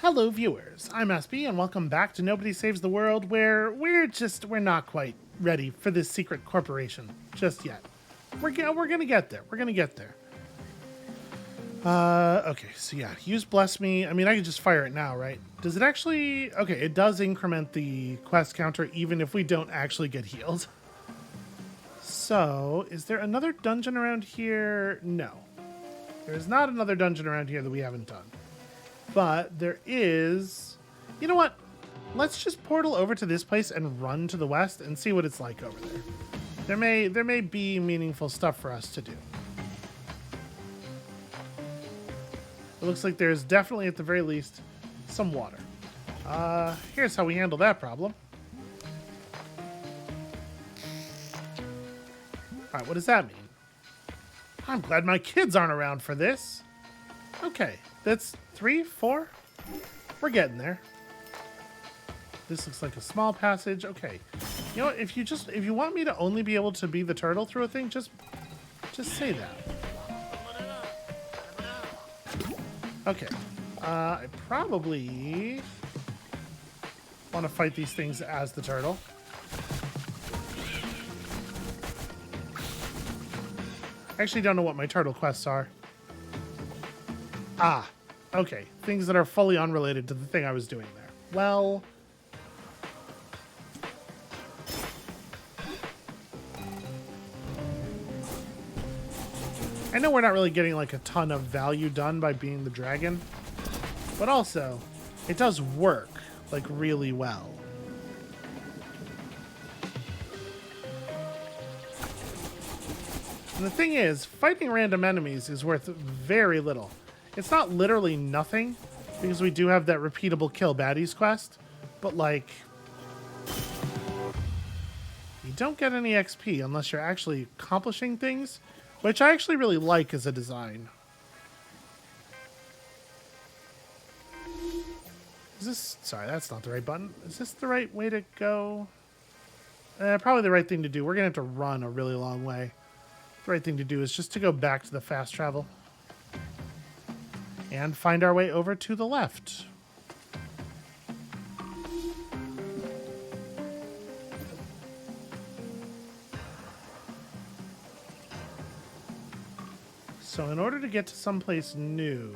Hello viewers, I'm SB and welcome back to Nobody Saves the World, where we're not quite ready for this secret corporation just yet. We're gonna get there. We're gonna get there. Okay, so yeah, use Bless Me. I mean, I could just fire it now, right? Does it actually... Okay, it does increment the quest counter even if we don't actually get healed. So, is there another dungeon around here? No. There is not another dungeon around here that we haven't done. But there is... You know what? Let's just portal over to this place and run to the west and see what it's like over there. There may be meaningful stuff for us to do. It looks like there's definitely, at the very least, some water. Here's how we handle that problem. Alright, what does that mean? I'm glad my kids aren't around for this. Okay, that's 3, 4. We're getting there. This looks like a small passage. Okay. You know what, if you want me to only be able to be the turtle through a thing, just say that. Okay. I probably want to fight these things as the turtle. I actually don't know what my turtle quests are. Ah, okay. Things that are fully unrelated to the thing I was doing there. Well... I know we're not really getting like a ton of value done by being the dragon, but also it does work like really well. And the thing is, fighting random enemies is worth very little. It's not literally nothing, because we do have that repeatable kill baddies quest, but like, you don't get any XP unless you're actually accomplishing things, which I actually really like as a design. Is this... Sorry, that's not the right button. Is this the right way to go? Probably the right thing to do. We're going to have to run a really long way. The right thing to do is just to go back to the fast travel. And find our way over to the left. So in order to get to someplace new...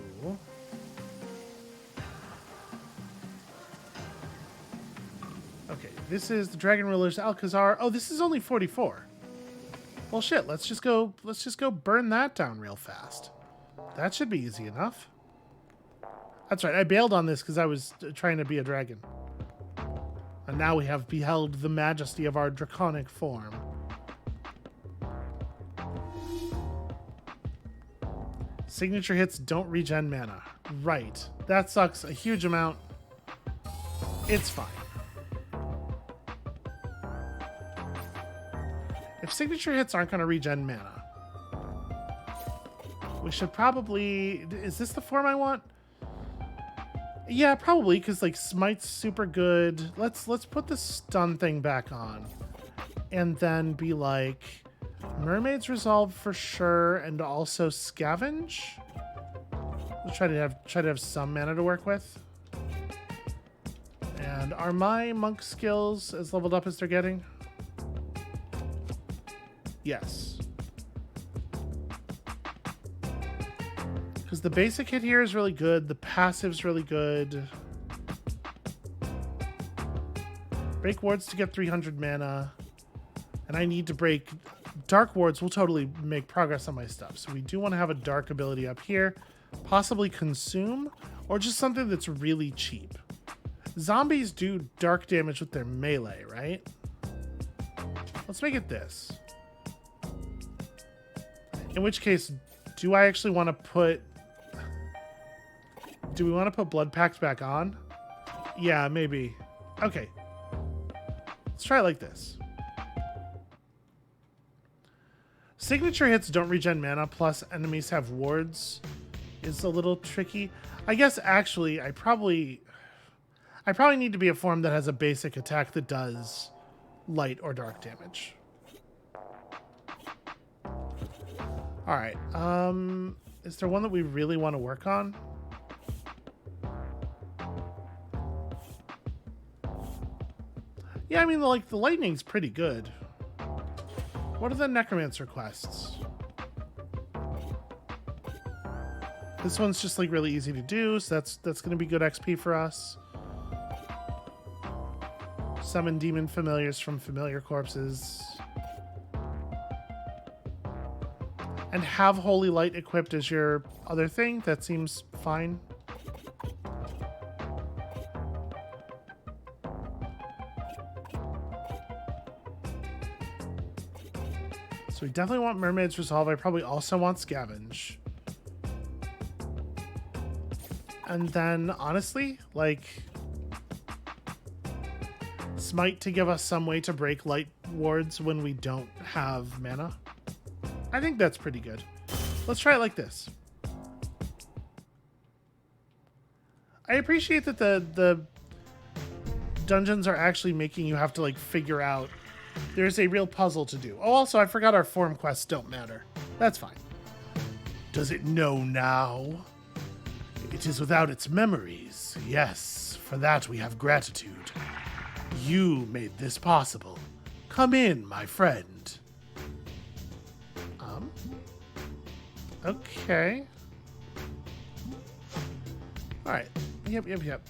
Okay, this is the Dragon Ruler's Alcazar. Oh, this is only 44. Well, shit, let's just go burn that down real fast. That should be easy enough. That's right, I bailed on this because I was trying to be a dragon. And now we have beheld the majesty of our draconic form. Signature hits don't regen mana. Right. That sucks a huge amount. It's fine. If signature hits aren't going to regen mana, we should probably... Is this the form I want? Yeah, probably, because like Smite's super good. Let's put the stun thing back on. And then be like... Mermaid's Resolve for sure, and also Scavenge. We'll try to have some mana to work with. And are my monk skills as leveled up as they're getting? Yes. Because the basic hit here is really good. The passive's really good. Break wards to get 300 mana. And I need to break... Dark wards will totally make progress on my stuff. So we do want to have a dark ability up here. Possibly consume. Or just something that's really cheap. Zombies do dark damage with their melee, right? Let's make it this. In which case, do I actually want to put... Do we want to put Blood Pact back on? Yeah, maybe. Okay. Let's try it like this. Signature hits don't regen mana, plus enemies have wards is a little tricky. I guess, actually, I probably need to be a form that has a basic attack that does light or dark damage. Alright, is there one that we really want to work on? Yeah, I mean, like, the lightning's pretty good. What are the necromancer quests? This one's just, like, really easy to do, so that's going to be good XP for us. Summon demon familiars from familiar corpses. And have Holy Light equipped as your other thing. That seems fine. So we definitely want Mermaid's Resolve. I probably also want Scavenge. And then, honestly, like, Smite to give us some way to break light wards when we don't have mana. I think that's pretty good. Let's try it like this. I appreciate that the dungeons are actually making you have to, like, figure out. There's a real puzzle to do. Oh, also, I forgot our form quests don't matter. That's fine. Does it know now? It is without its memories. Yes, for that we have gratitude. You made this possible. Come in, my friend. Okay. Alright. Yep.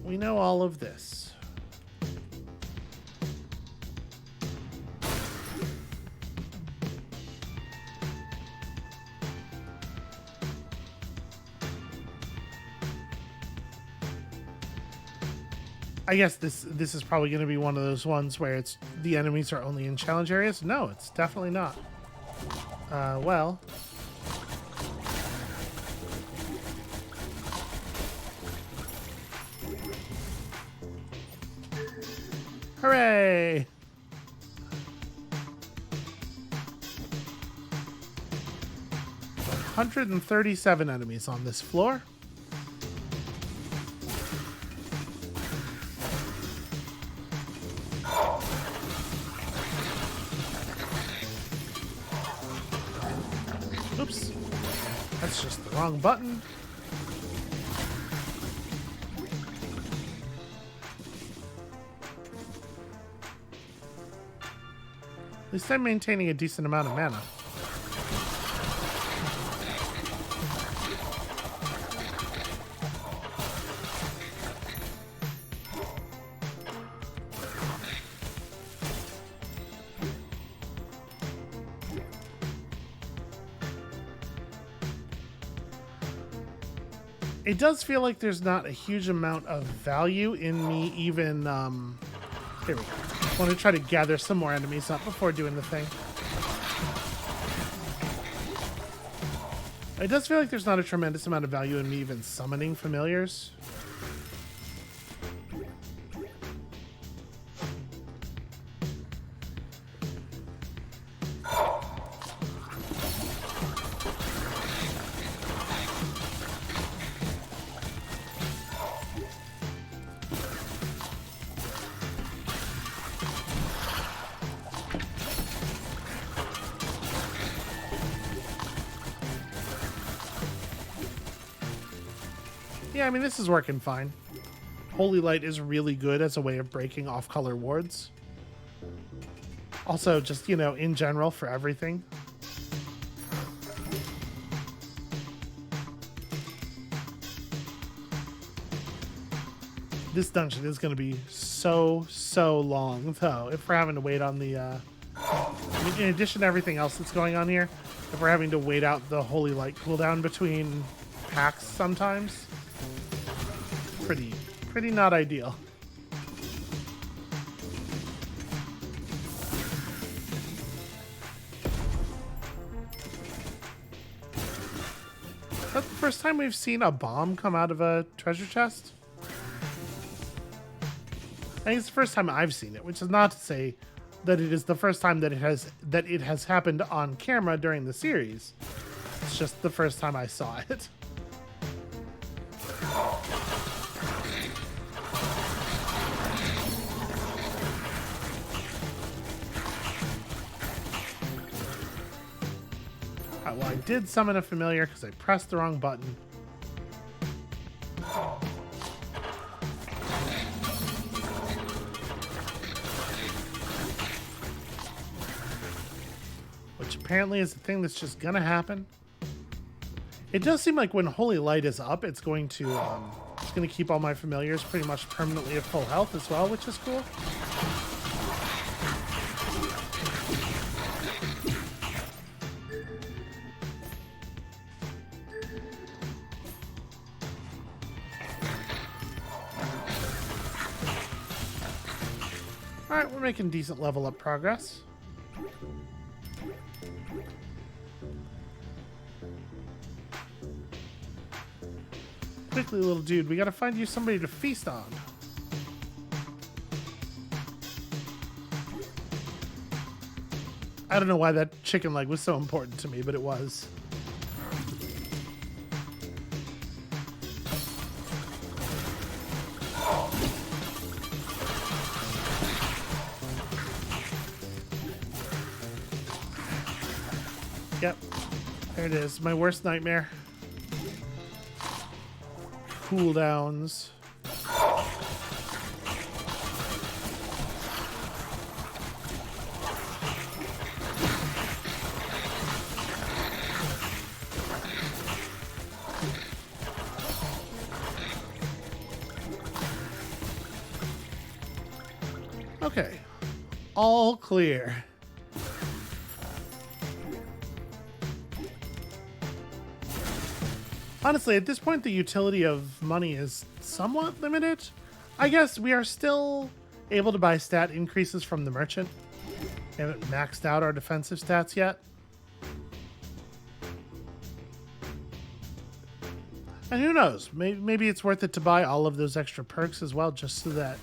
We know all of this. I guess this is probably going to be one of those ones where it's the enemies are only in challenge areas. No, it's definitely not. Well. Hooray! $137 enemies on this floor. Oops. That's just the wrong button. At least I'm maintaining a decent amount of mana. It does feel like there's not a huge amount of value in me even, here we go. I want to try to gather some more enemies up before doing the thing. It does feel like there's not a tremendous amount of value in me even summoning familiars. Yeah, I mean, this is working fine. Holy Light is really good as a way of breaking off-color wards. Also, just, you know, in general for everything. This dungeon is going to be so long, though, if we're having to wait on the... I mean, in addition to everything else that's going on here, if we're having to wait out the Holy Light cooldown between packs sometimes... Pretty not ideal. Is that the first time we've seen a bomb come out of a treasure chest? I think it's the first time I've seen it, which is not to say that it is the first time that it has happened on camera during the series. It's just the first time I saw it. Well, I did summon a familiar because I pressed the wrong button. apparently is a thing that's just gonna happen. It does seem like when Holy Light is up, it's going to keep all my familiars pretty much permanently at full health as well, which is cool. Alright, we're making decent level up progress. Quickly, little dude, we gotta find you somebody to feast on. I don't know why that chicken leg was so important to me, but it was. Yep, there it is. My worst nightmare. Cooldowns. Okay, all clear. Honestly, at this point, the utility of money is somewhat limited. I guess we are still able to buy stat increases from the merchant. We haven't maxed out our defensive stats yet. And who knows? Maybe it's worth it to buy all of those extra perks as well, just so that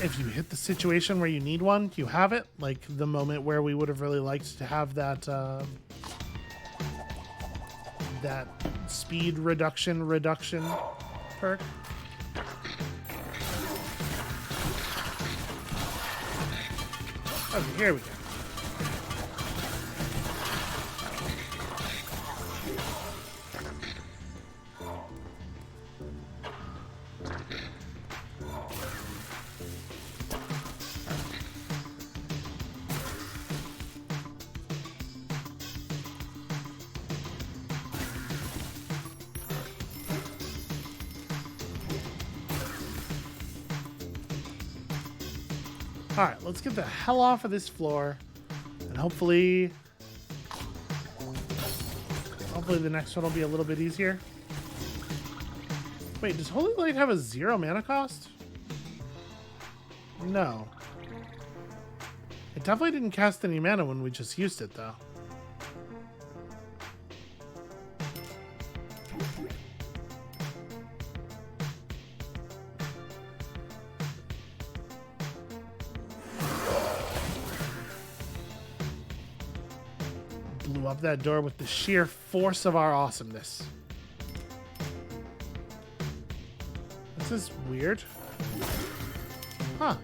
if you hit the situation where you need one, you have it. Like the moment where we would have really liked to have that that speed reduction perk. Okay, here we go. Alright, let's get the hell off of this floor. And hopefully the next one will be a little bit easier. Wait, does Holy Light have a 0 mana cost? No. It definitely didn't cast any mana when we just used it, though. Blew up that door with the sheer force of our awesomeness. This is weird. Huh.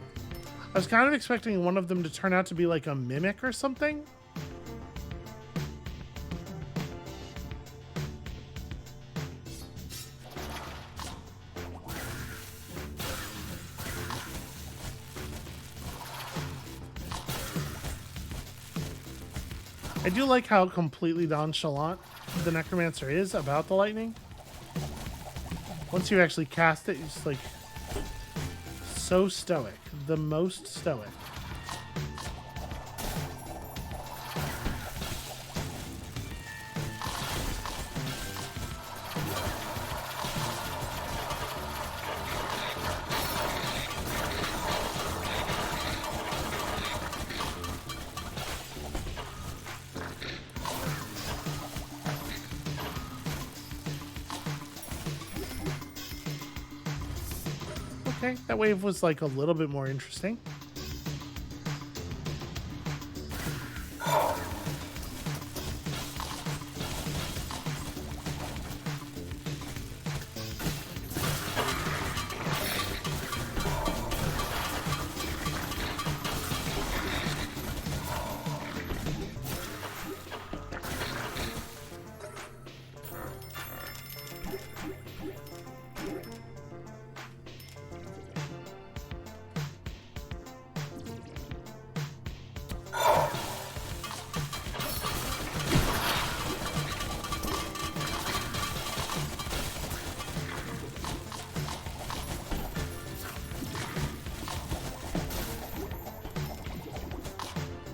I was kind of expecting one of them to turn out to be like a mimic or something. I do like how completely nonchalant the Necromancer is about the lightning. Once you actually cast it, it's like so stoic. The most stoic. Okay, that wave was like a little bit more interesting.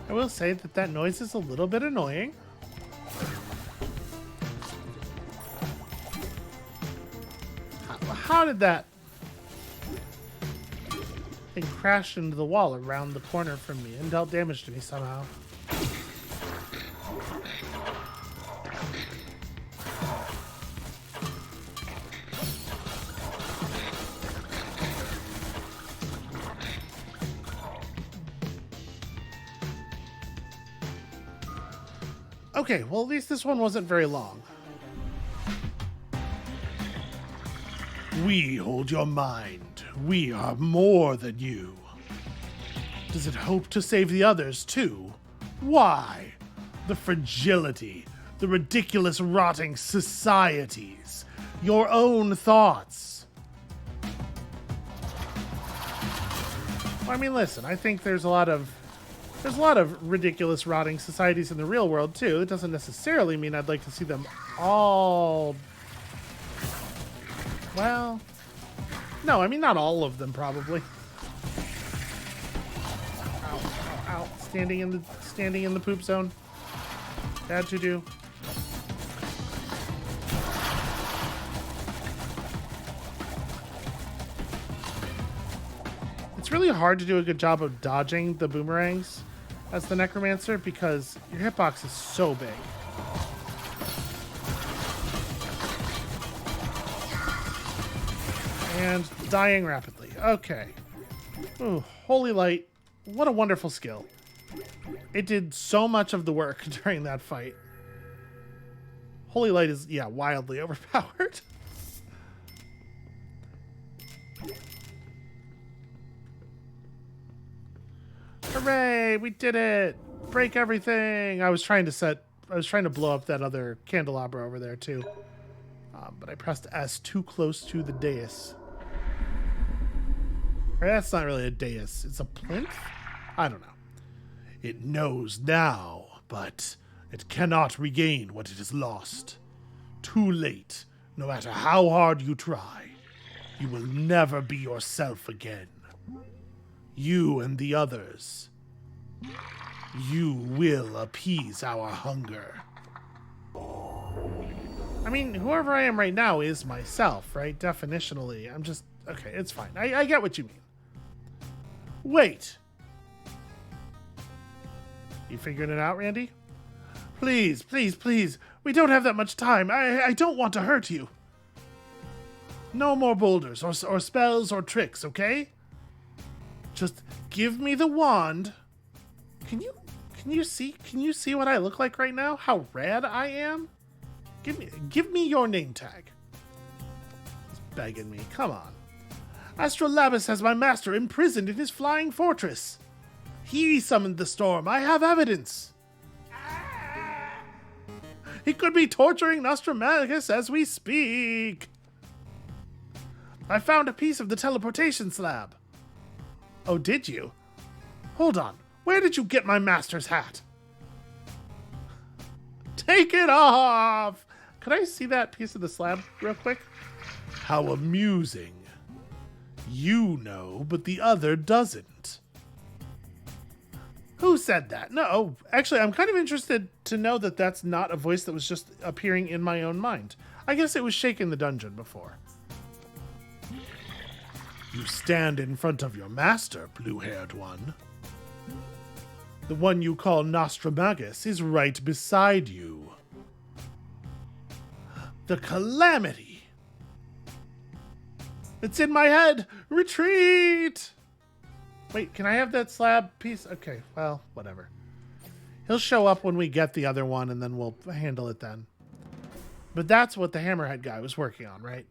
I will say that that noise is a little bit annoying. How did that thing crash into the wall around the corner from me and dealt damage to me somehow? Okay, well, at least this one wasn't very long. We hold your mind. We are more than you. Does it hope to save the others, too? Why? The fragility, the ridiculous rotting societies, your own thoughts. Well, I mean, listen, I think there's a lot of ridiculous rotting societies in the real world, too. It doesn't necessarily mean I'd like to see them all... Well... No, I mean, not all of them, probably. Ow, ow, ow. Standing in the poop zone. Bad to do. It's really hard to do a good job of dodging the boomerangs as the necromancer because your hitbox is so big. And dying rapidly. Okay. Ooh, Holy Light. What a wonderful skill. It did so much of the work during that fight. Holy Light is, yeah, wildly overpowered. Hooray! We did it! Break everything! I was trying to blow up that other candelabra over there too. But I pressed S too close to the dais. Or that's not really a dais. It's a plinth? I don't know. It knows now, but it cannot regain what it has lost. Too late. No matter how hard you try, you will never be yourself again. You and the others. You will appease our hunger. I mean, whoever I am right now is myself, right? Definitionally. I'm just... Okay, it's fine. I get what you mean. Wait. You figuring it out, Randy? Please, please, please. We don't have that much time. I don't want to hurt you. No more boulders or spells or tricks, okay? Just give me the wand. Can you see what I look like right now? How rad I am? Give me your name tag. He's begging me. Come on. Astrolabus has my master imprisoned in his flying fortress. He summoned the storm. I have evidence. He could be torturing Nostramagus as we speak. I found a piece of the teleportation slab. Oh, did you? Hold on. Where did you get my master's hat? Take it off! Could I see that piece of the slab real quick? How amusing. You know, but the other doesn't. Who said that? No, actually, I'm kind of interested to know that that's not a voice that was just appearing in my own mind. I guess it was shaking the dungeon before. You stand in front of your master, blue-haired one. The one you call Nostramagus is right beside you. The calamity! It's in my head! Retreat! Wait, can I have that slab piece? Okay, well, whatever. He'll show up when we get the other one, and then we'll handle it then. But that's what the hammerhead guy was working on, right?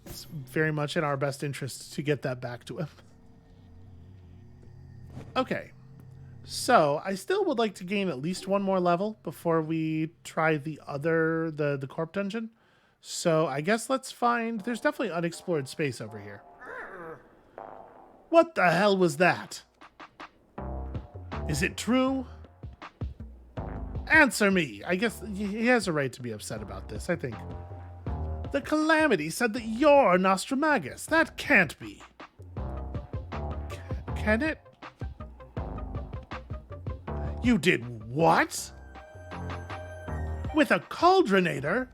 It's very much in our best interest to get that back to him. Okay. So, I still would like to gain at least one more level before we try the Corp dungeon. So, I guess let's find... There's definitely unexplored space over here. What the hell was that? Is it true? Answer me! I guess he has a right to be upset about this, I think. The Calamity said that you're Nostramagus. That can't be. Can it? You did what? With a cauldronator?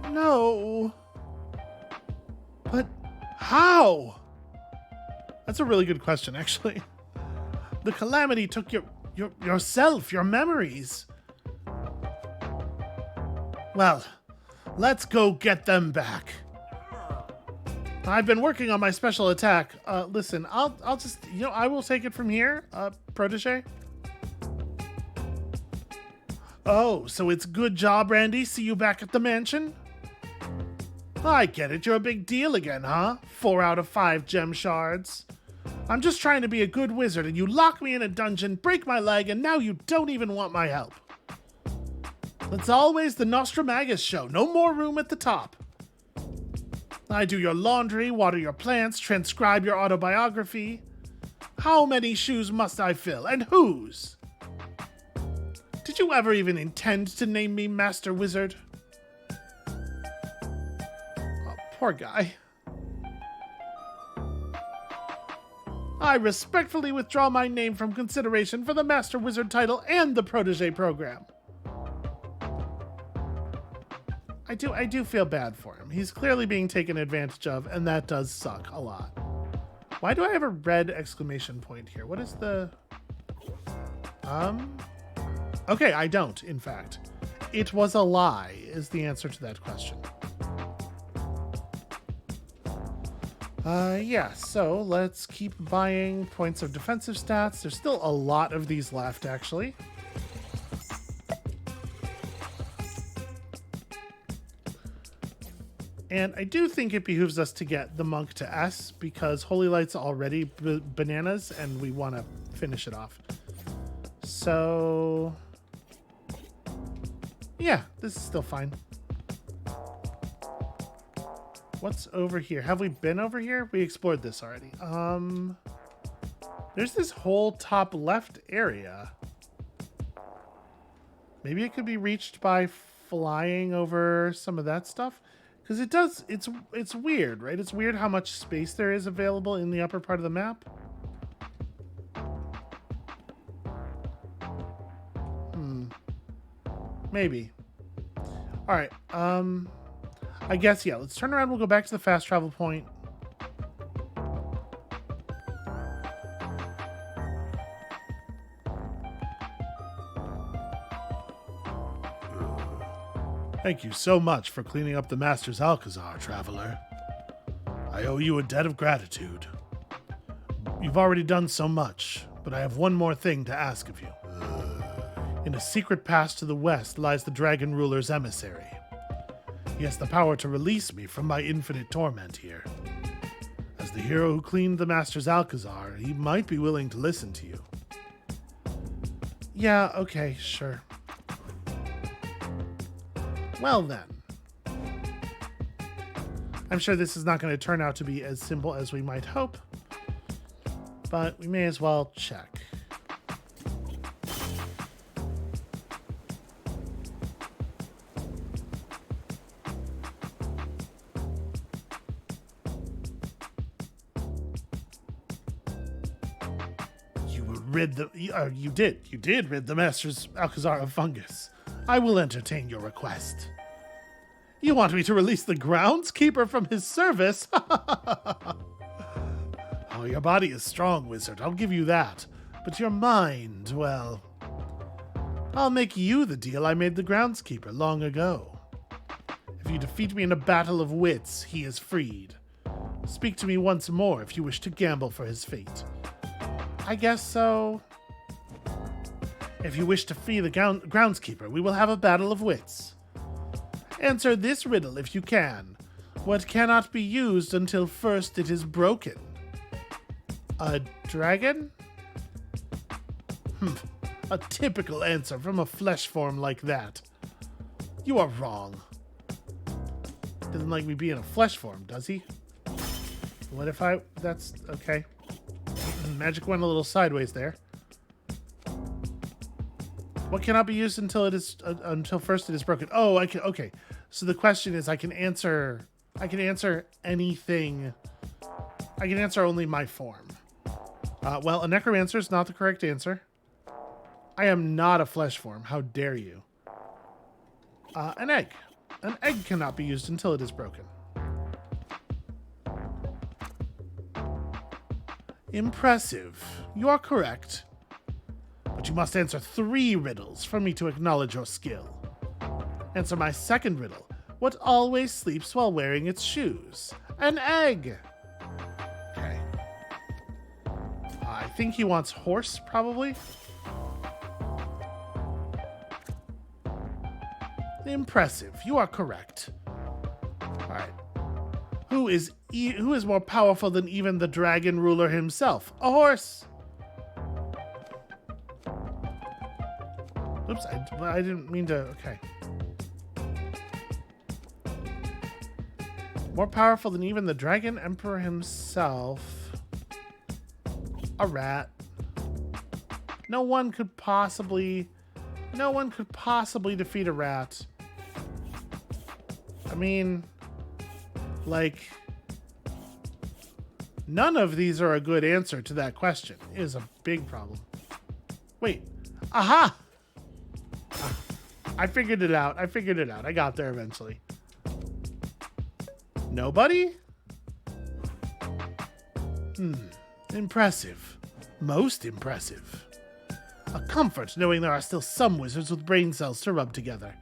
No. But how? That's a really good question, actually. The Calamity took yourself, your memories. Well, let's go get them back. I've been working on my special attack. Listen, I'll just, I will take it from here, protege. Oh, so it's good job, Randy. See you back at the mansion? I get it. You're a big deal again, huh? 4 out of 5 gem shards. I'm just trying to be a good wizard, and you lock me in a dungeon, break my leg, and now you don't even want my help. It's always the Nostramagus show. No more room at the top. I do your laundry, water your plants, transcribe your autobiography. How many shoes must I fill, and whose? Did you ever even intend to name me Master Wizard? Oh, poor guy. I respectfully withdraw my name from consideration for the Master Wizard title and the Protégé program. I do feel bad for him. He's clearly being taken advantage of, and that does suck a lot. Why do I have a red exclamation point here? What is the... Okay, I don't, in fact. It was a lie, is the answer to that question. Yeah, so let's keep buying points of defensive stats. There's still a lot of these left, actually. And I do think it behooves us to get the monk to S, because Holy Light's already bananas, and we want to finish it off. So... yeah, this is still fine. What's over here? Have we been over here? We explored this already. There's this whole top left area. Maybe it could be reached by flying over some of that stuff. Because it does, it's weird, right? It's weird how much space there is available in the upper part of the map. Maybe. All right. I guess, yeah, let's turn around. We'll go back to the fast travel point. Thank you so much for cleaning up the Master's Alcazar, traveler. I owe you a debt of gratitude. You've already done so much, but I have one more thing to ask of you. In a secret pass to the west lies the Dragon Ruler's emissary. He has the power to release me from my infinite torment here. As the hero who cleaned the Master's Alcazar, he might be willing to listen to you. Yeah, okay, sure. Well then. I'm sure this is not going to turn out to be as simple as we might hope, but we may as well check. You did rid the Master's Alcazar of fungus. I will entertain your request. You want me to release the groundskeeper from his service? Oh, your body is strong, wizard. I'll give you that. But your mind, well... I'll make you the deal I made the groundskeeper long ago. If you defeat me in a battle of wits, he is freed. Speak to me once more if you wish to gamble for his fate. I guess so. If you wish to free the groundskeeper, we will have a battle of wits. Answer this riddle if you can. What cannot be used until first it is broken? A dragon? A typical answer from a flesh form like that. You are wrong. Doesn't like me being a flesh form, does he? What if that's okay. Magic went a little sideways there. What cannot be used until first it is broken? Oh, okay. So the question is, I can answer anything. I can answer only my form. Well, a necromancer is not the correct answer. I am not a flesh form. How dare you? An egg. An egg cannot be used until it is broken. Impressive. You are correct. But you must answer 3 riddles for me to acknowledge your skill. Answer my second riddle. What always sleeps while wearing its shoes? An egg. Okay. I think he wants horse, probably. Impressive. You are correct. All right. Who is more powerful than even the dragon ruler himself? A horse. Oops, I didn't mean to. Okay. More powerful than even the dragon emperor himself. A rat. No one could possibly defeat a rat. I mean, like, none of these are a good answer to that question. It is a big problem. Wait. Aha! I figured it out. I got there eventually. Nobody? Impressive. Most impressive. A comfort knowing there are still some wizards with brain cells to rub together.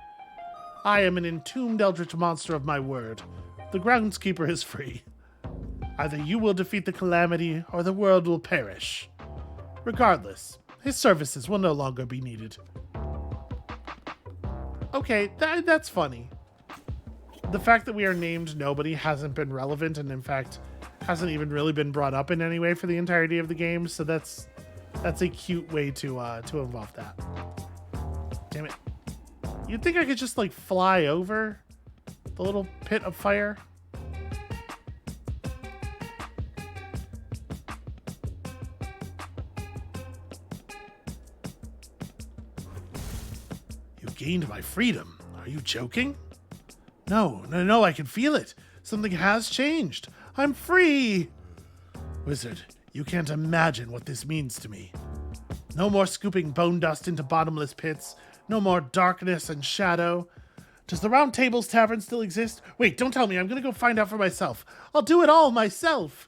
I am an entombed eldritch monster of my word. The groundskeeper is free. Either you will defeat the calamity or the world will perish. Regardless, his services will no longer be needed. Okay, that's funny. The fact that we are named nobody hasn't been relevant, and in fact hasn't even really been brought up in any way for the entirety of the game, so that's a cute way to involve that. Damn it. You'd think I could just, like, fly over the little pit of fire? You gained my freedom. Are you joking? No, I can feel it. Something has changed. I'm free. Wizard, you can't imagine what this means to me. No more scooping bone dust into bottomless pits. No more darkness and shadow. Does the Round Table's Tavern still exist? Wait, don't tell me. I'm going to go find out for myself. I'll do it all myself.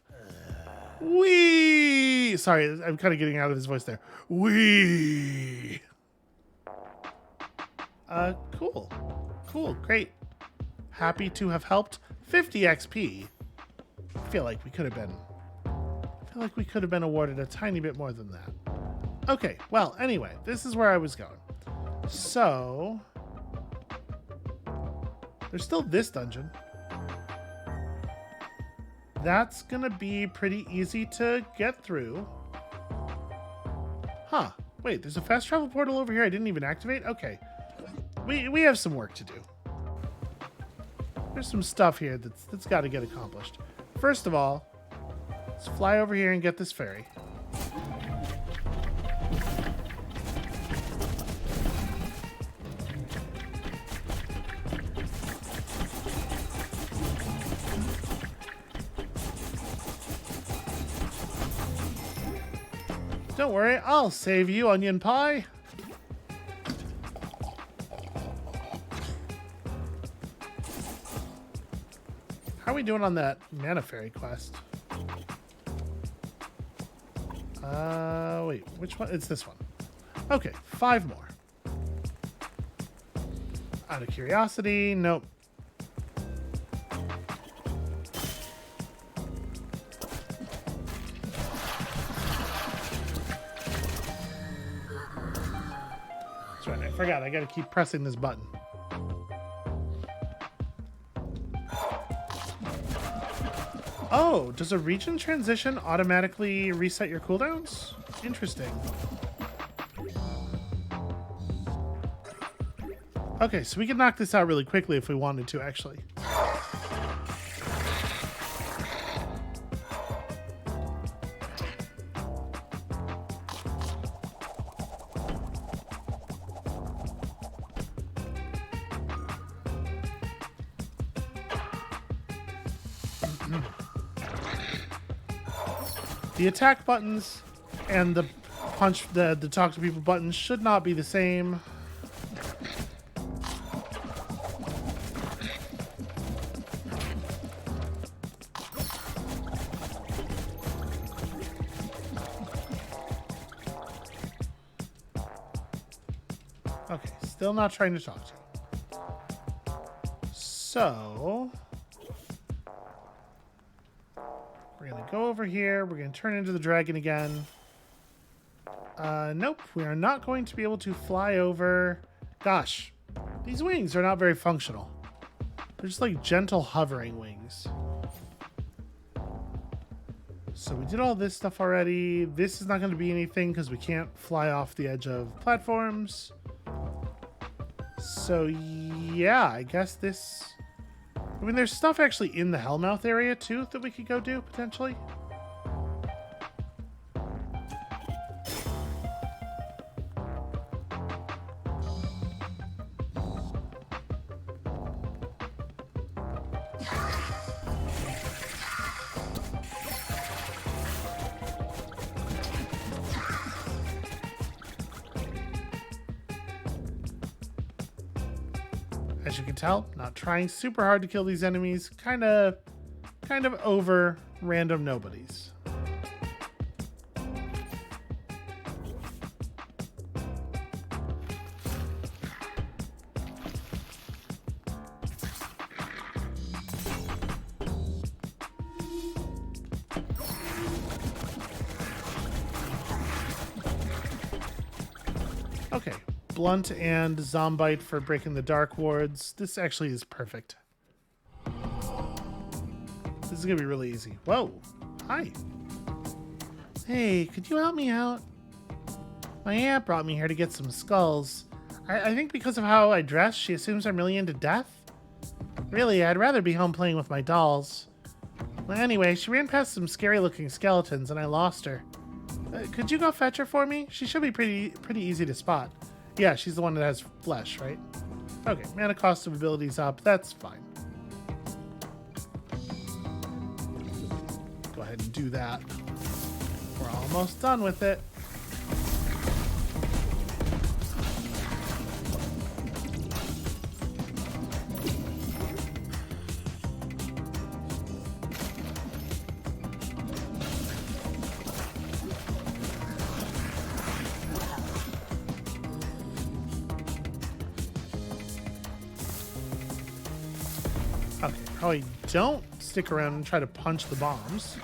Wee! Sorry, I'm kind of getting out of his voice there. Wee! Cool, great. Happy to have helped. 50 XP. I feel like we could have been awarded a tiny bit more than that. Okay, well, anyway, this is where I was going. So, there's still this dungeon. That's gonna be pretty easy to get through. Huh, wait, there's a fast travel portal over here I didn't even activate? Okay, we have some work to do. There's some stuff here that's got to get accomplished. First of all, let's fly over here and get this ferry. Don't worry, I'll save you, onion pie. How are we doing on that mana fairy quest? Wait, which one? It's this one. Okay, 5 more. Out of curiosity, nope. That's right, I forgot. I gotta keep pressing this button. Oh, does a region transition automatically reset your cooldowns? Interesting. Okay, so we can knock this out really quickly if we wanted to, actually. The attack buttons and the punch, the talk to people button should not be the same. Okay, still not trying to talk to you. So we're gonna go over here. We're gonna turn into the dragon again. Nope, we are not going to be able to fly over. Gosh, these wings are not very functional. They're just like gentle hovering wings. So we did all this stuff already. This is not going to be anything because we can't fly off the edge of platforms. So yeah, I guess this... I mean, there's stuff actually in the Hellmouth area too that we could go do, potentially. As you can tell, not trying super hard to kill these enemies, kind of over random nobodies. Okay. Blunt and Zombite for breaking the dark wards. This actually is perfect. This is gonna be really easy. Whoa. Hi. Hey, could you help me out? My aunt brought me here to get some skulls. I think because of how I dress, she assumes I'm really into death. Really, I'd rather be home playing with my dolls. Well, anyway, she ran past some scary looking skeletons and I lost her. Could you go fetch her for me? She should be pretty easy to spot. Yeah, she's the one that has flesh, right? Okay, mana cost of abilities up. That's fine. Go ahead and do that. We're almost done with it. Okay, probably don't stick around and try to punch the bombs.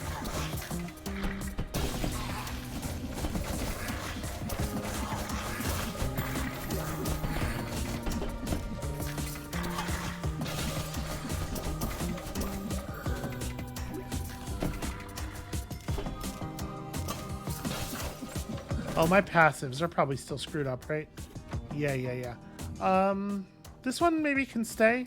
Oh, my passives are probably still screwed up, right? Yeah. This one maybe can stay.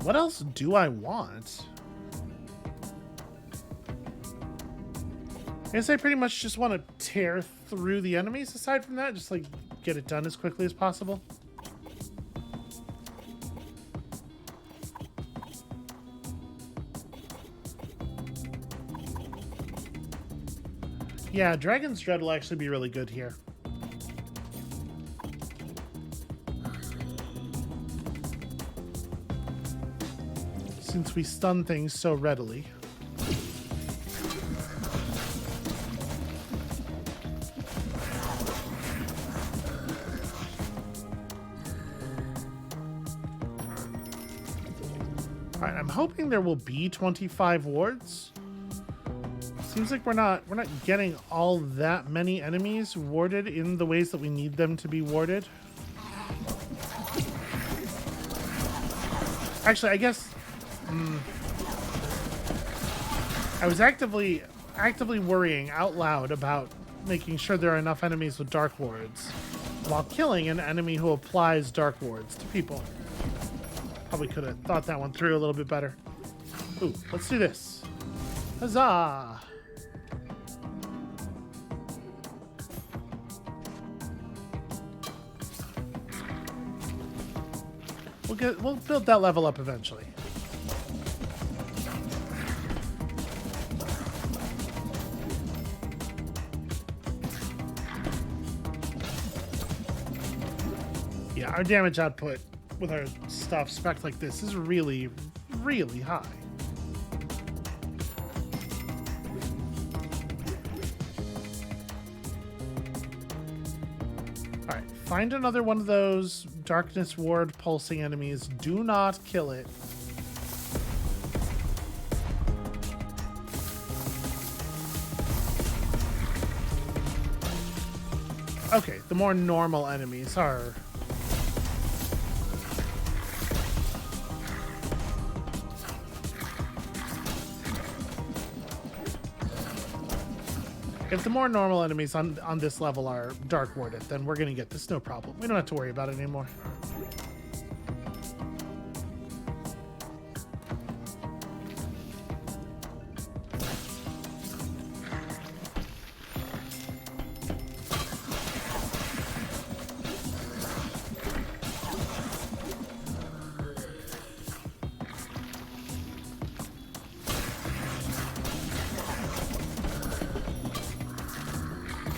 What else do I want? I guess I pretty much just want to tear through the enemies. Aside from that, just like get it done as quickly as possible. Yeah, Dragon's Dread will actually be really good here. Since we stun things so readily. Alright, I'm hoping there will be 25 wards. Seems like we're not getting all that many enemies warded in the ways that we need them to be warded. Actually, I guess I was actively worrying out loud about making sure there are enough enemies with dark wards while killing an enemy who applies dark wards to people. Probably could have thought that one through a little bit better. Ooh, let's do this. Huzzah! We'll build that level up eventually. Yeah, our damage output with our stuff spec like this is really, really high. Alright, find another one of those Darkness Ward pulsing enemies. Do not kill it. Okay, the more normal enemies are... If the more normal enemies on this level are Dark Warded, then we're going to get this no problem. We don't have to worry about it anymore.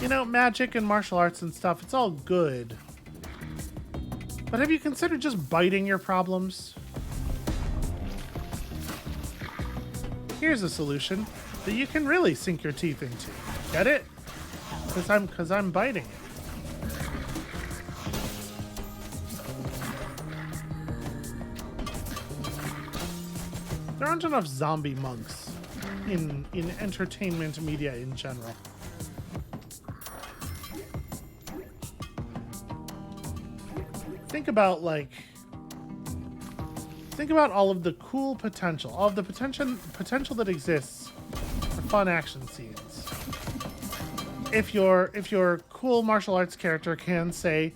You know, magic and martial arts and stuff, it's all good. But have you considered just biting your problems? Here's a solution that you can really sink your teeth into. Get it? Because I'm biting it. There aren't enough zombie monks in entertainment media in general. Think about all of the cool potential, all of the potential that exists for fun action scenes. If your cool martial arts character can, say,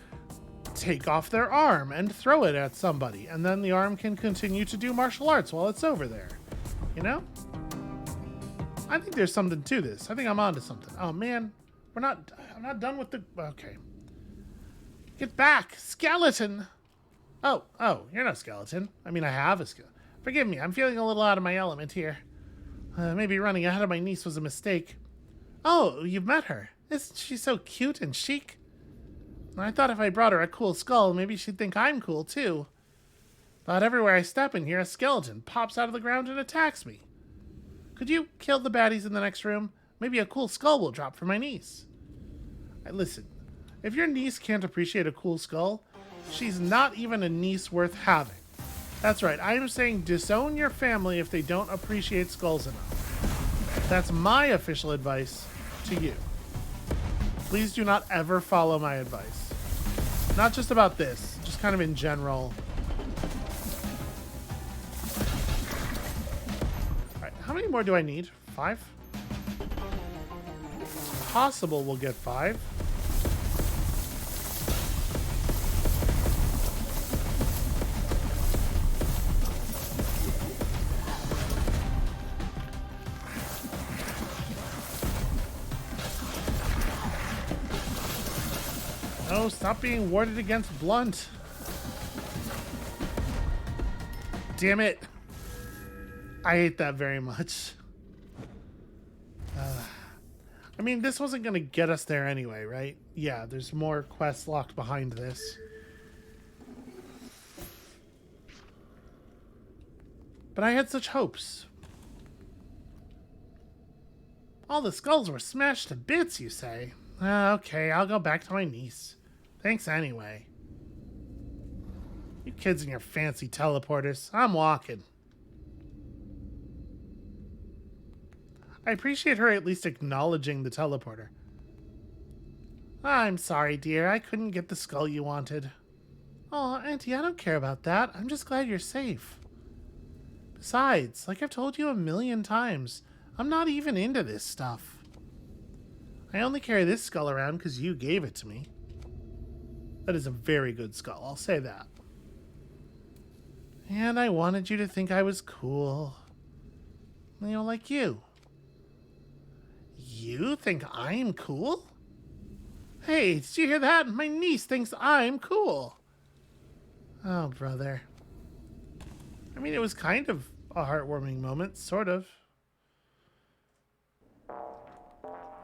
take off their arm and throw it at somebody, and then the arm can continue to do martial arts while it's over there. You know? I think there's something to this. I think I'm onto something. Oh man, I'm not done with the... Okay. Get back, skeleton! Oh, you're no skeleton. I mean, I have a skeleton. Forgive me, I'm feeling a little out of my element here. Maybe running ahead of my niece was a mistake. Oh, you've met her. Isn't she so cute and chic? I thought if I brought her a cool skull, maybe she'd think I'm cool too. But everywhere I step in here, a skeleton pops out of the ground and attacks me. Could you kill the baddies in the next room? Maybe a cool skull will drop for my niece. Listen. If your niece can't appreciate a cool skull, she's not even a niece worth having. That's right, I am saying disown your family if they don't appreciate skulls enough. That's my official advice to you. Please do not ever follow my advice. Not just about this, just kind of in general. Alright, how many more do I need? 5? It's possible we'll get 5. No, stop being warded against blunt. Damn it. I hate that very much. I mean, this wasn't going to get us there anyway, right? Yeah, there's more quests locked behind this. But I had such hopes. All the skulls were smashed to bits, you say? Okay, I'll go back to my niece. Thanks anyway. You kids and your fancy teleporters. I'm walking. I appreciate her at least acknowledging the teleporter. I'm sorry, dear. I couldn't get the skull you wanted. Oh, Auntie, I don't care about that. I'm just glad you're safe. Besides, like I've told you a million times, I'm not even into this stuff. I only carry this skull around because you gave it to me. That is a very good skull, I'll say that. And I wanted you to think I was cool. You know, like you. You think I'm cool? Hey, did you hear that? My niece thinks I'm cool. Oh, brother. I mean, it was kind of a heartwarming moment, sort of.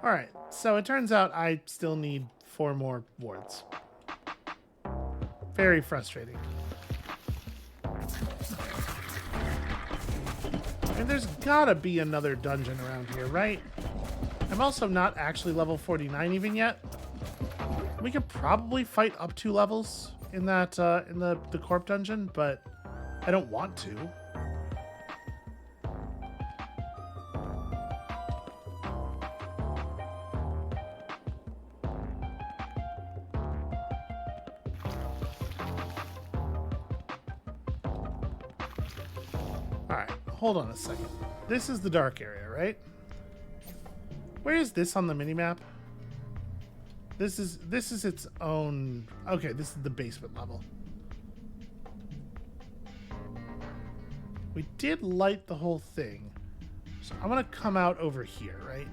Alright, so it turns out I still need 4 more wards. Very frustrating. And there's gotta be another dungeon around here, right? I'm also not actually level 49 even yet. We could probably fight up 2 levels in that in the Corp dungeon, but I don't want to. Alright, hold on a second. This is the dark area, right? Where is this on the minimap? This is its own... Okay, this is the basement level. We did light the whole thing. So I'm gonna come out over here, right?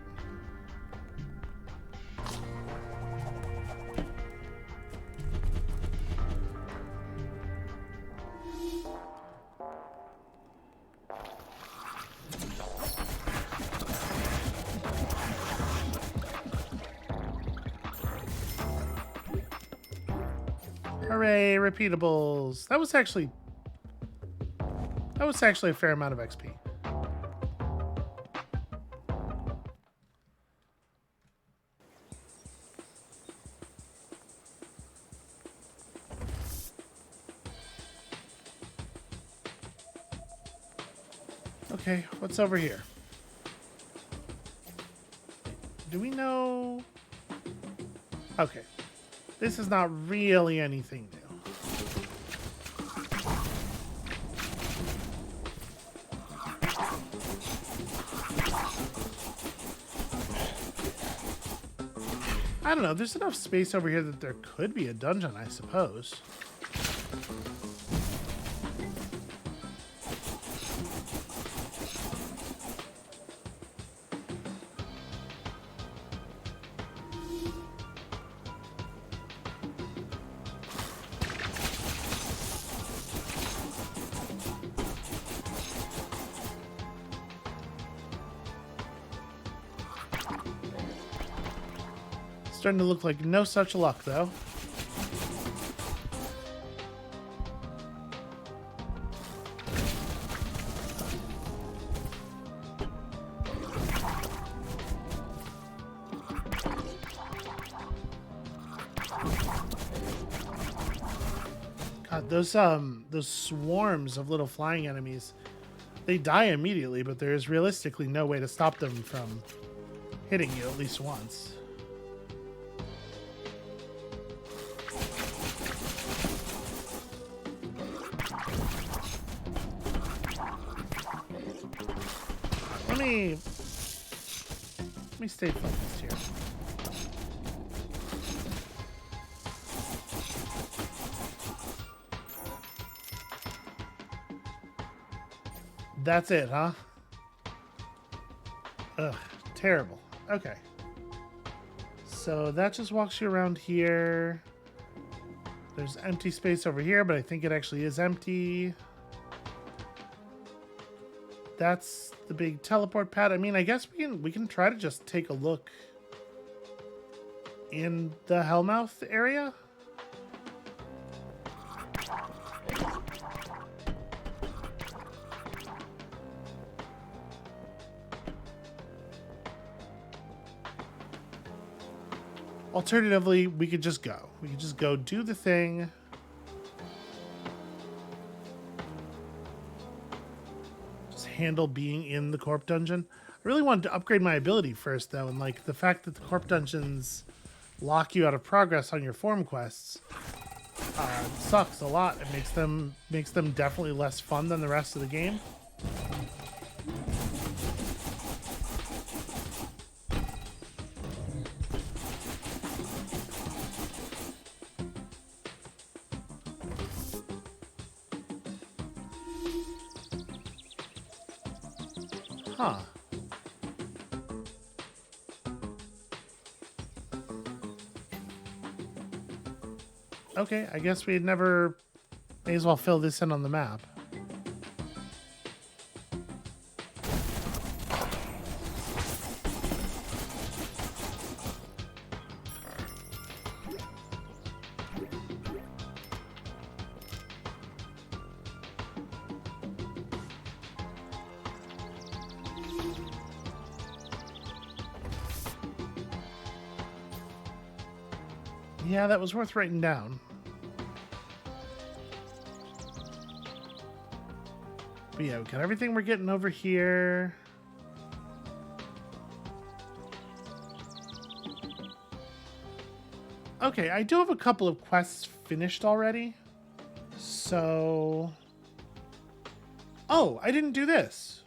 Hooray, repeatables. That was actually a fair amount of XP. Okay, what's over here? Do we know? Okay. This is not really anything new. I don't know, there's enough space over here that there could be a dungeon, I suppose. Starting to look like no such luck, though. God, those swarms of little flying enemies, they die immediately, but there is realistically no way to stop them from hitting you at least once. Let me stay focused here. That's it, huh? Ugh, terrible. Okay. So that just walks you around here. There's empty space over here, but I think it actually is empty. That's the big teleport pad. I mean, I guess we can try to just take a look in the Hellmouth area. Alternatively, we could just go. We could just go do the thing. Handle being in the Corp dungeon. I really wanted to upgrade my ability first, though, and like the fact that the Corp dungeons lock you out of progress on your form quests sucks a lot. It makes them definitely less fun than the rest of the game. Huh. Okay, I guess we never... May as well fill this in on the map. Yeah, that was worth writing down. But yeah, we got everything we're getting over here. Okay, I do have a couple of quests finished already. So... Oh, I didn't do this.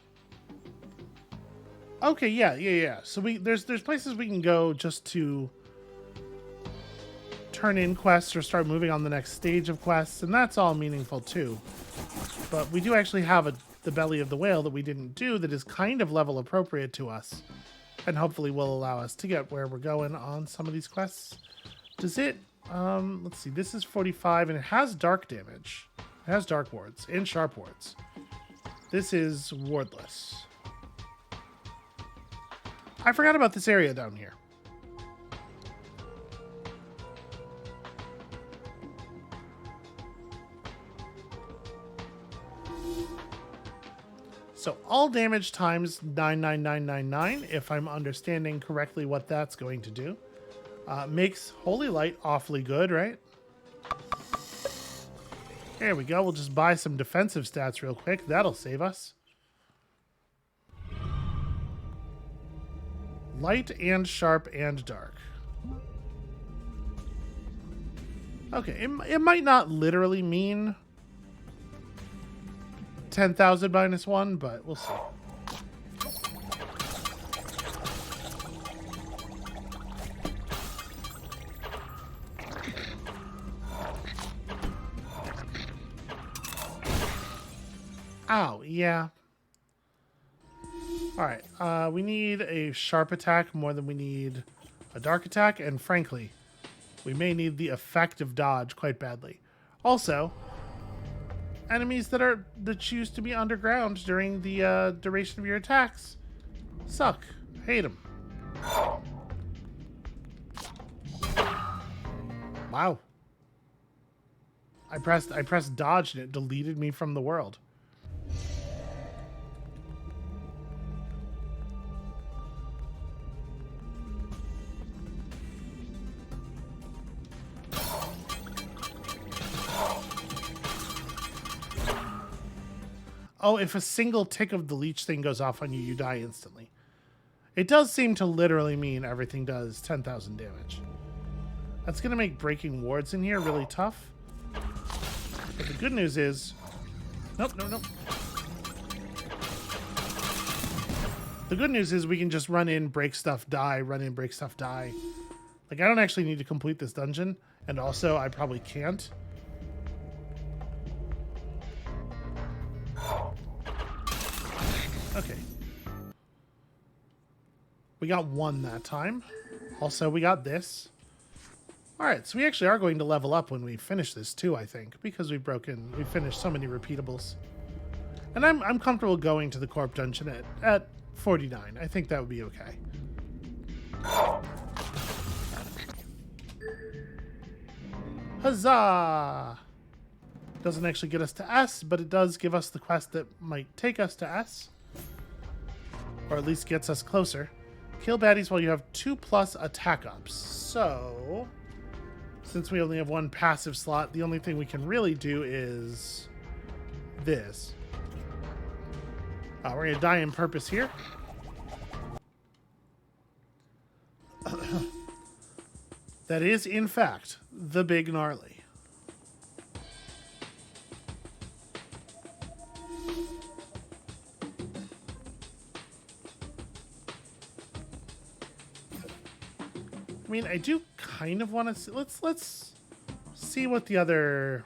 Okay, yeah. So there's places we can go just to turn in quests or start moving on the next stage of quests, and that's all meaningful too. But we do actually have the belly of the whale that we didn't do that is kind of level appropriate to us, and hopefully will allow us to get where we're going on some of these quests. Does it? Let's see. This is 45, and it has dark damage. It has dark wards and sharp wards. This is wardless. I forgot about this area down here. So all damage times 99999, if I'm understanding correctly what that's going to do. Makes Holy Light awfully good, right? There we go. We'll just buy some defensive stats real quick. That'll save us. Light and sharp and dark. Okay, it might not literally mean 10,000 minus 1, but we'll see. Ow, yeah. Alright, we need a sharp attack more than we need a dark attack, and frankly, we may need the effect of dodge quite badly. Also, enemies that choose to be underground during the duration of your attacks suck. Hate them. Wow. I pressed dodge and it deleted me from the world. Oh, if a single tick of the leech thing goes off on you, you die instantly. It does seem to literally mean everything does 10,000 damage. That's going to make breaking wards in here really tough. But the good news is... Nope. The good news is we can just run in, break stuff, die, run in, break stuff, die. Like, I don't actually need to complete this dungeon. And also, I probably can't. Okay. We got one that time. Also, we got this. Alright, so we actually are going to level up when we finish this too, I think. Because we finished so many repeatables. And I'm comfortable going to the Corp Dungeon at 49. I think that would be okay. Huzzah! Doesn't actually get us to S, but it does give us the quest that might take us to S. Or at least gets us closer. Kill baddies while you have 2+ attack ups. So, since we only have one passive slot, the only thing we can really do is this. We're going to die in purpose here. That is, in fact, the big gnarly. I mean, I do kind of want to see... Let's see what the other...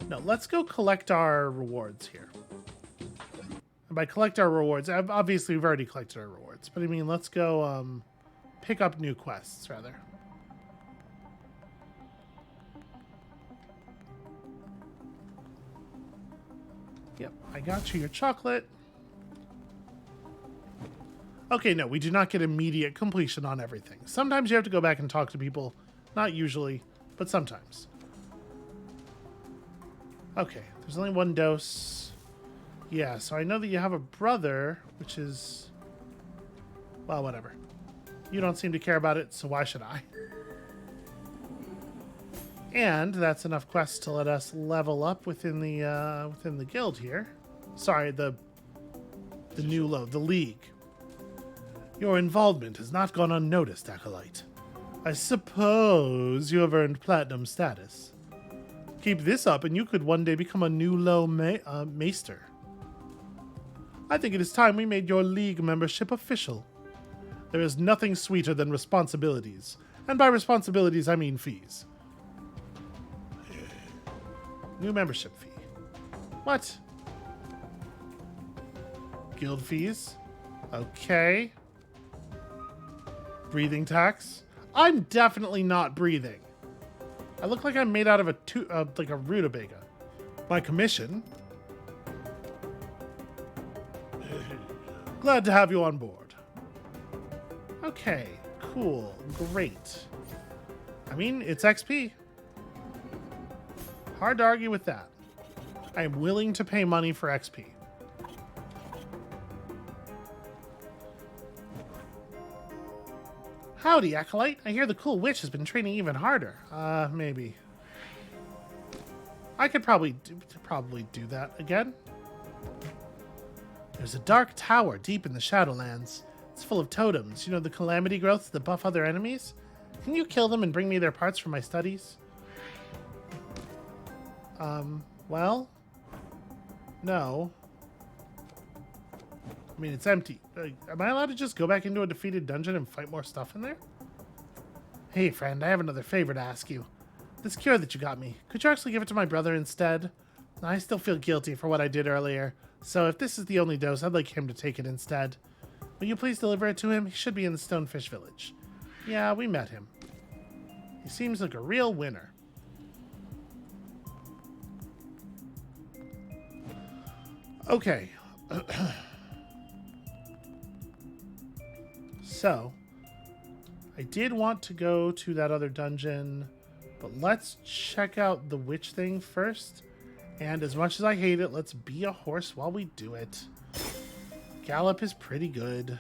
No, let's go collect our rewards here. And by collect our rewards, obviously we've already collected our rewards. But I mean, let's go pick up new quests, rather. Yep, I got you your chocolate. Okay, no, we do not get immediate completion on everything. Sometimes you have to go back and talk to people. Not usually, but sometimes. Okay, there's only one dose. Yeah, so I know that you have a brother, which is... Well, whatever. You don't seem to care about it, so why should I? And that's enough quests to let us level up within the guild here. Sorry, the league. Your involvement has not gone unnoticed, Acolyte. I suppose you have earned platinum status. Keep this up and you could one day become a new low maester. I think it is time we made your league membership official. There is nothing sweeter than responsibilities. And by responsibilities, I mean fees. New membership fee. What? Guild fees? Okay. Breathing tax? I'm definitely not breathing. I look like I'm made out of like a rutabaga. My commission? Glad to have you on board. Okay, cool, great. I mean, it's XP. Hard to argue with that. I am willing to pay money for XP. Howdy, Acolyte. I hear the cool witch has been training even harder. Maybe. I could probably do that again. There's a dark tower deep in the Shadowlands. It's full of totems. You know, the calamity growths that buff other enemies? Can you kill them and bring me their parts for my studies? Well? No. I mean, it's empty. Am I allowed to just go back into a defeated dungeon and fight more stuff in there? Hey, friend, I have another favor to ask you. This cure that you got me, could you actually give it to my brother instead? I still feel guilty for what I did earlier, so if this is the only dose, I'd like him to take it instead. Will you please deliver it to him? He should be in the Stonefish Village. Yeah, we met him. He seems like a real winner. Okay. So, I did want to go to that other dungeon, but let's check out the witch thing first. And as much as I hate it, let's be a horse while we do it. Gallop is pretty good.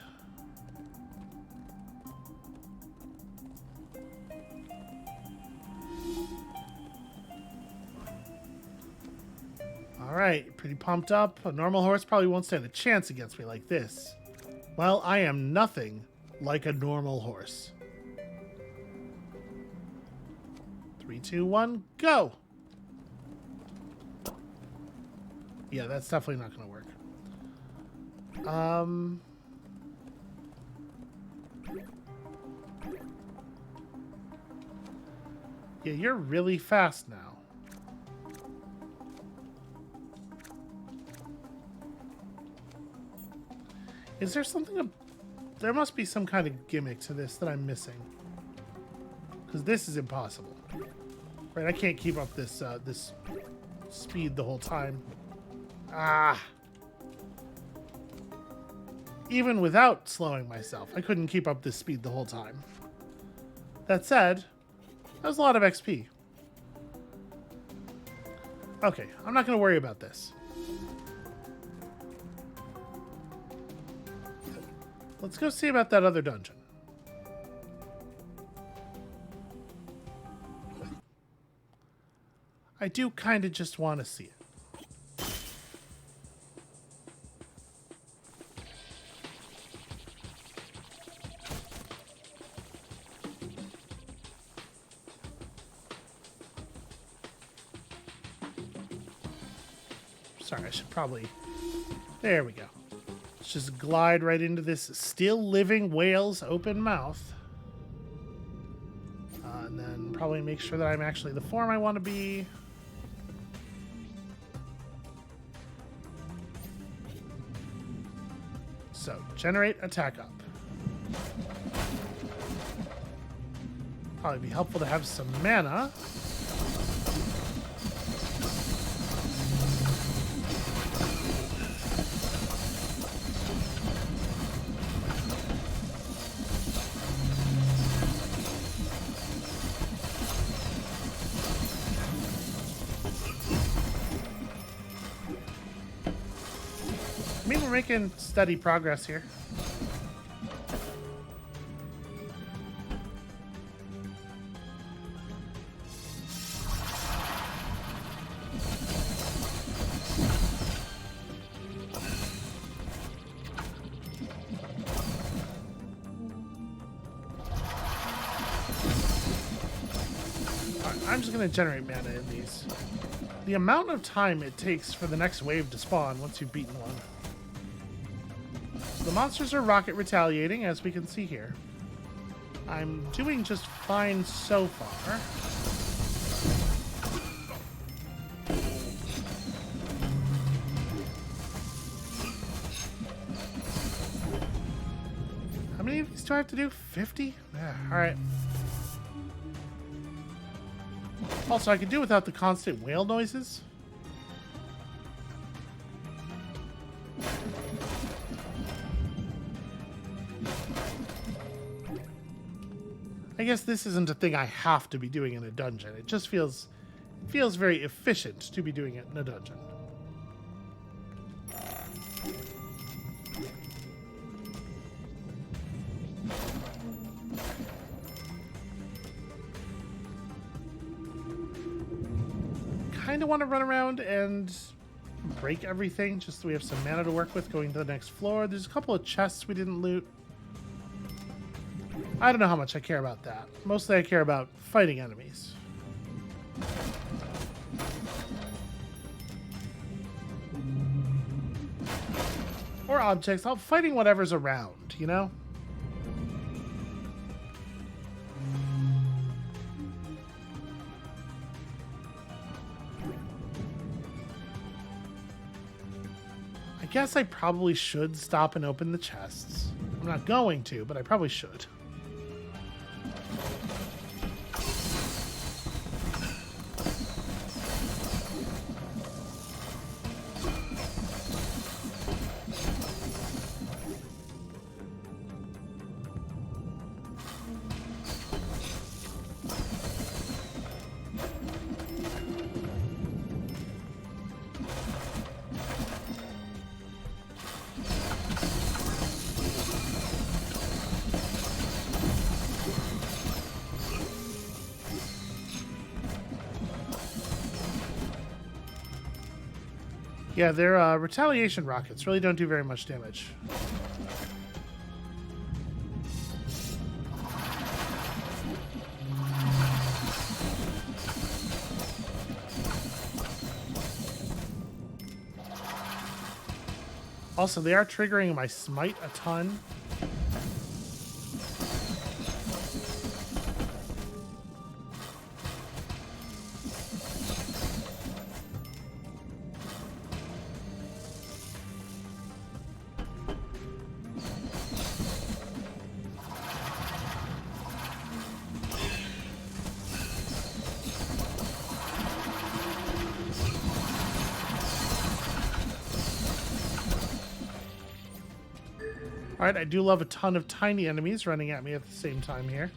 Alright, pretty pumped up. A normal horse probably won't stand a chance against me like this. Well, I am nothing like a normal horse. 3, 2, 1, go! Yeah, that's definitely not going to work. Yeah, you're really fast now. Is there something... There must be some kind of gimmick to this that I'm missing. Because this is impossible. Right, I can't keep up this this speed the whole time. Ah! Even without slowing myself, I couldn't keep up this speed the whole time. That said, that was a lot of XP. Okay, I'm not going to worry about this. Let's go see about that other dungeon. I do kind of just want to see it. Sorry, I should probably... There we go. Let's just glide right into this still living whale's open mouth. And then probably make sure that I'm actually the form I want to be. So, generate attack up. Probably be helpful to have some mana. I mean, we're making steady progress here. I'm just going to generate mana in these. The amount of time it takes for the next wave to spawn once you've beaten one. So the monsters are rocket retaliating, as we can see here. I'm doing just fine so far. How many of these do I have to do? 50? Yeah, alright. Also, I could do without the constant whale noises. I guess this isn't a thing I have to be doing in a dungeon. It just feels very efficient to be doing it in a dungeon. Kind of want to run around and break everything just so we have some mana to work with going to the next floor. There's a couple of chests we didn't loot. I don't know how much I care about that. Mostly I care about fighting enemies. Or objects. I'm fighting whatever's around, you know? I guess I probably should stop and open the chests. I'm not going to, but I probably should. Yeah, their retaliation rockets really don't do very much damage. Also, they are triggering my smite a ton. Alright, I do love a ton of tiny enemies running at me at the same time here.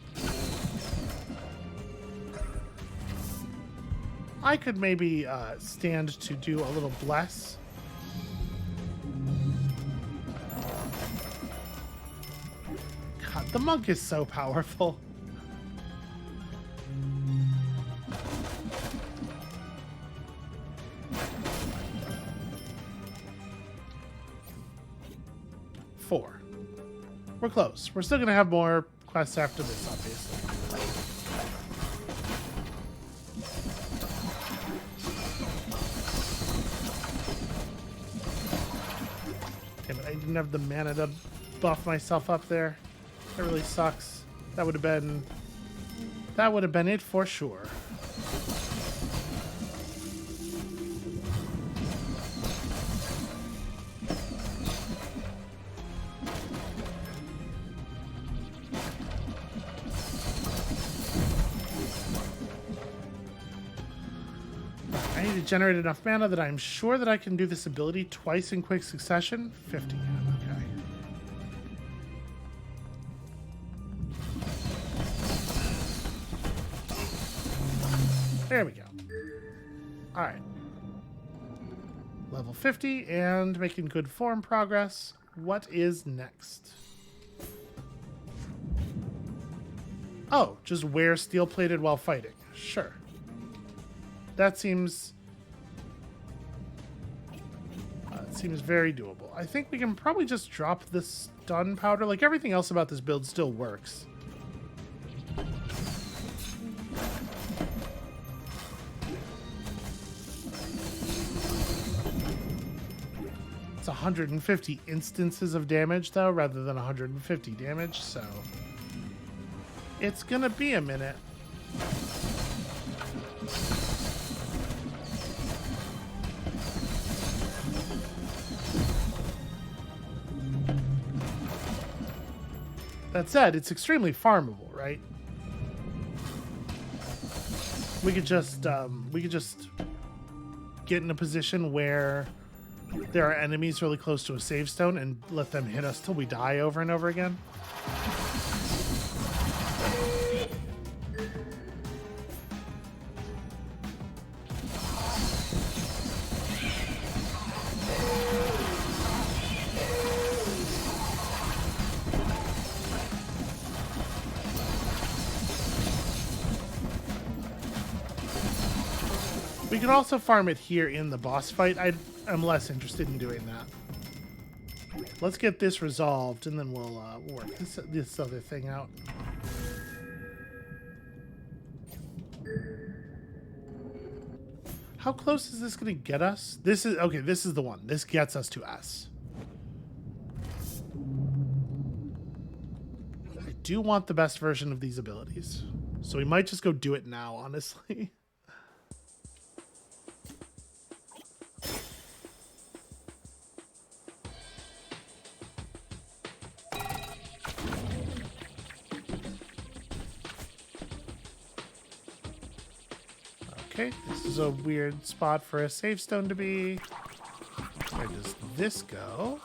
I could maybe stand to do a little bless. God, the monk is so powerful. Four. We're close. We're still going to have more quests after this, obviously. Damn it, I didn't have the mana to buff myself up there. That really sucks. That would have been it for sure. I need to generate enough mana that I'm sure that I can do this ability twice in quick succession. 50. Okay. There we go. Alright. Level 50 and making good form progress. What is next? Oh, just wear steel-plated while fighting. Sure. That seems very doable. I think we can probably just drop this stun powder. Like, everything else about this build still works. That's 150 instances of damage, though, rather than 150 damage, so it's gonna be a minute. That said, it's extremely farmable, right? We could just get in a position where there are enemies really close to a save stone and let them hit us till we die over and over again. We could also farm it here in the boss fight. I'm less interested in doing that. Let's get this resolved, and then we'll work this other thing out. How close is this going to get us? This is okay. This is the one. This gets us to S. I do want the best version of these abilities, so we might just go do it now, honestly. Okay, this is a weird spot for a save stone to be. Where does this go?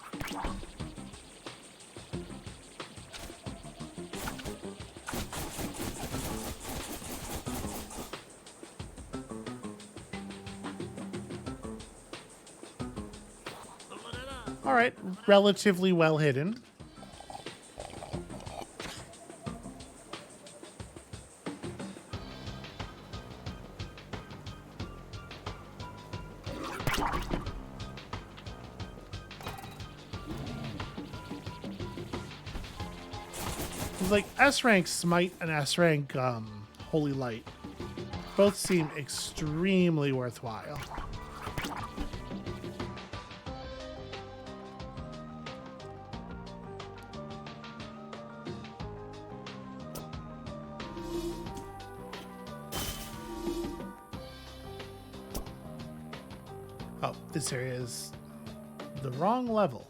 All right, relatively well hidden. Like S rank Smite and S rank Holy Light both seem extremely worthwhile. Oh, this area is the wrong level.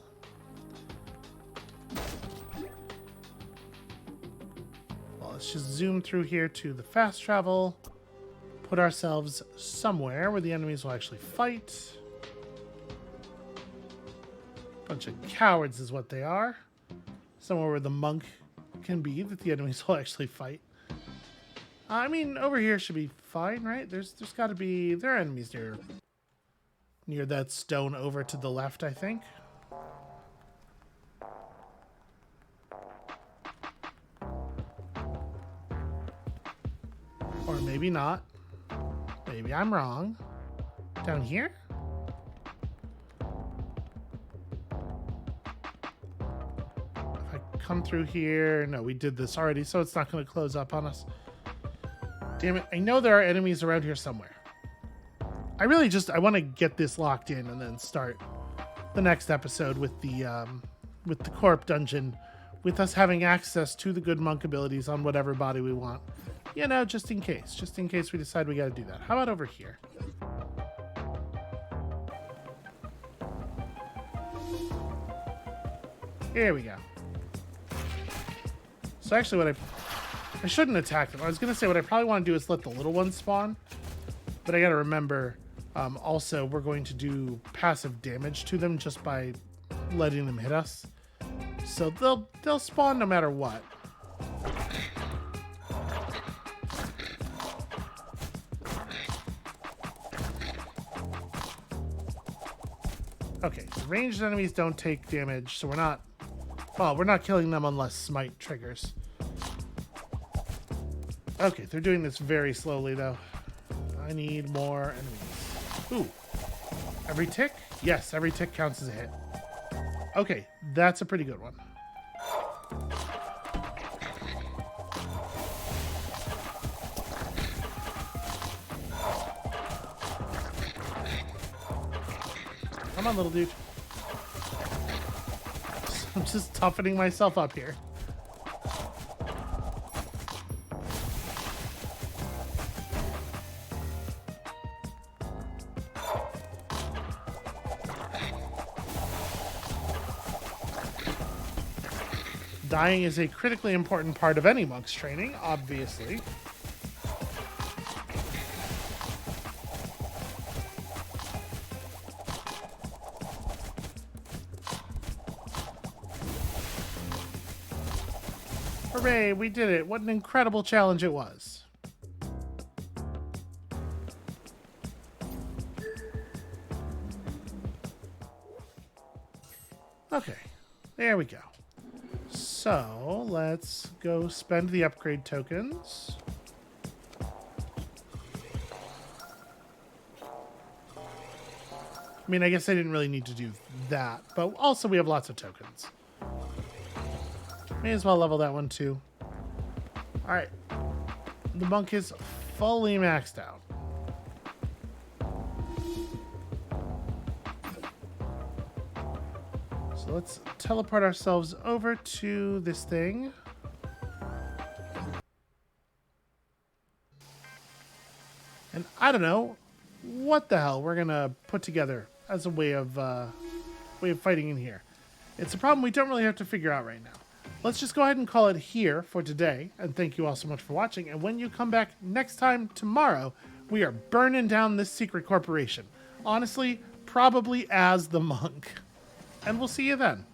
Let's just zoom through here to the fast travel, put ourselves somewhere where the enemies will actually fight. Bunch of cowards is what they are. Somewhere where the monk can be that the enemies will actually fight. I mean, over here should be fine, right? There's got to be, there are enemies near that stone over to the left, I think. Or maybe not. Maybe I'm wrong. Down here? If I come through here... No, we did this already, so it's not going to close up on us. Damn it. I know there are enemies around here somewhere. I really just... I want to get this locked in and then start the next episode with the Corp dungeon, with us having access to the good monk abilities on whatever body we want. You know, just in case we decide we got to do that. How about over here? Here we go. So actually what I shouldn't attack them. I was going to say what I probably want to do is let the little ones spawn. But I got to remember, also we're going to do passive damage to them just by letting them hit us. So they'll spawn no matter what. Okay, the ranged enemies don't take damage, so we're not killing them unless Smite triggers. Okay, they're doing this very slowly, though. I need more enemies. Ooh. Every tick? Yes, every tick counts as a hit. Okay, that's a pretty good one. Come on, little dude. I'm just toughening myself up here. Dying is a critically important part of any monk's training, obviously. Hooray, we did it. What an incredible challenge it was. Okay, there we go. So, let's go spend the upgrade tokens. I mean, I guess I didn't really need to do that, but also we have lots of tokens. May as well level that one too. Alright. The monk is fully maxed out. So let's teleport ourselves over to this thing. And I don't know what the hell we're gonna put together as a way of fighting in here. It's a problem we don't really have to figure out right now. Let's just go ahead and call it here for today. And thank you all so much for watching. And when you come back next time tomorrow, we are burning down this secret corporation. Honestly, probably as the monk. And we'll see you then.